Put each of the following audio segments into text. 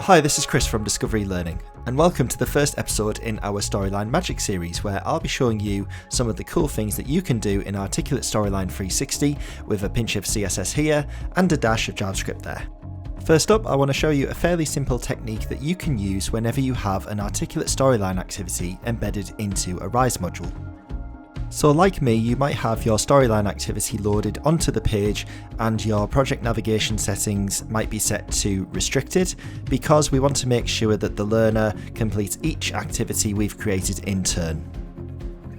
Hi, this is Chris from Discover eLearning, and welcome to the first episode in our Storyline Magic series, where I'll be showing you some of the cool things that you can do in Articulate Storyline 360 with a pinch of CSS here and a dash of JavaScript there. First up, I want to show you a fairly simple technique that you can use whenever you have an Articulate Storyline activity embedded into a Rise module. So like me, you might have your storyline activity loaded onto the page and your project navigation settings might be set to restricted because we want to make sure that the learner completes each activity we've created in turn.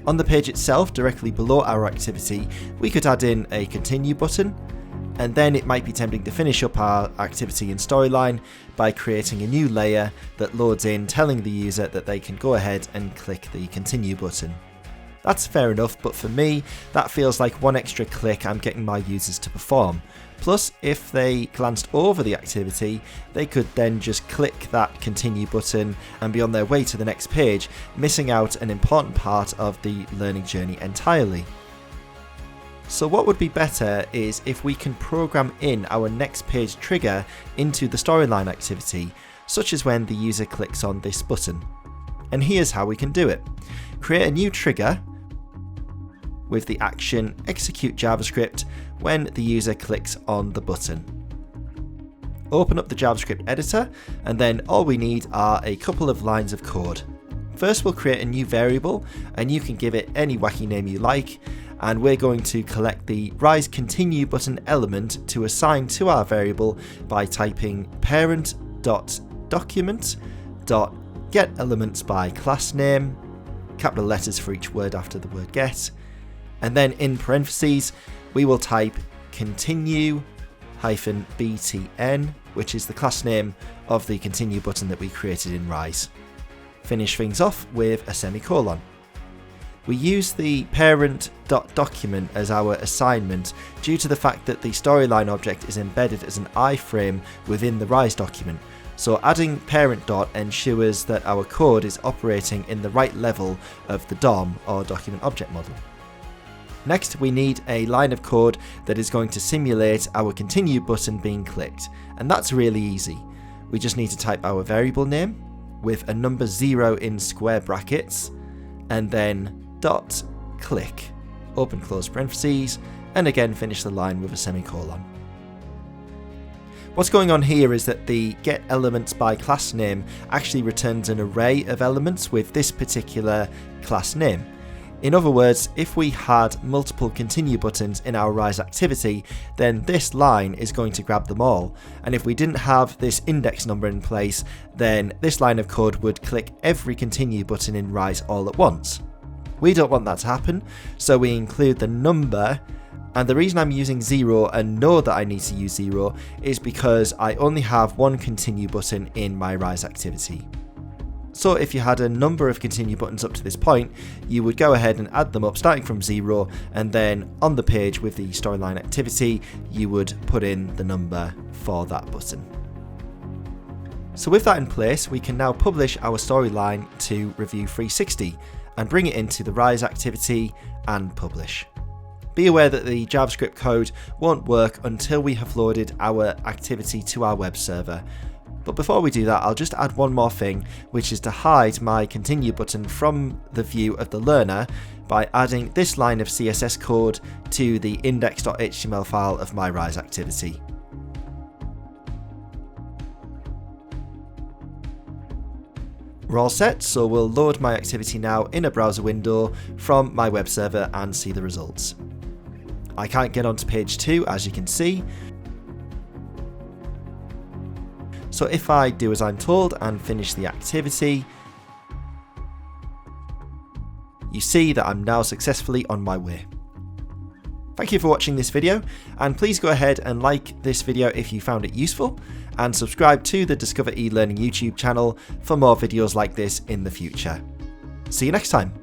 On the page itself, directly below our activity, we could add in a continue button, and then it might be tempting to finish up our activity in storyline by creating a new layer that loads in, telling the user that they can go ahead and click the continue button. That's fair enough, but for me, that feels like one extra click I'm getting my users to perform. Plus, if they glanced over the activity, they could then just click that continue button and be on their way to the next page, missing out an important part of the learning journey entirely. So what would be better is if we can program in our next page trigger into the storyline activity, such as when the user clicks on this button. And here's how we can do it. Create a new trigger with the action execute JavaScript when the user clicks on the button. Open up the JavaScript editor, and then all we need are a couple of lines of code. First, we'll create a new variable, and you can give it any wacky name you like, and we're going to collect the Rise Continue button element to assign to our variable by typing parent.document.getElements by class name, capital letters for each word after the word get, and then in parentheses we will type continue-btn, which is the class name of the continue button that we created in Rise. Finish things off with a semicolon. We use the parent.document as our assignment due to the fact that the storyline object is embedded as an iframe within the Rise document. So adding parent dot ensures that our code is operating in the right level of the DOM or document object model. Next, we need a line of code that is going to simulate our continue button being clicked, and that's really easy. We just need to type our variable name with a number 0 in square brackets, and then dot click, open close parentheses, and again finish the line with a semicolon. What's going on here is that the getElements by class name actually returns an array of elements with this particular class name. In other words, if we had multiple continue buttons in our Rise activity, then this line is going to grab them all. And if we didn't have this index number in place, then this line of code would click every continue button in Rise all at once. We don't want that to happen, so we include the number. And the reason I'm using 0 and know that I need to use 0 is because I only have one continue button in my Rise activity. So if you had a number of continue buttons up to this point, you would go ahead and add them up starting from 0, and then on the page with the storyline activity, you would put in the number for that button. So with that in place, we can now publish our storyline to Review 360 and bring it into the Rise activity and publish. Be aware that the JavaScript code won't work until we have loaded our activity to our web server. But before we do that, I'll just add one more thing, which is to hide my continue button from the view of the learner by adding this line of CSS code to the index.html file of my Rise activity. We're all set, so we'll load my activity now in a browser window from my web server and see the results. I can't get onto page 2, as you can see. So if I do as I'm told and finish the activity, you see that I'm now successfully on my way. Thank you for watching this video, and please go ahead and like this video if you found it useful, and subscribe to the Discover eLearning YouTube channel for more videos like this in the future. See you next time.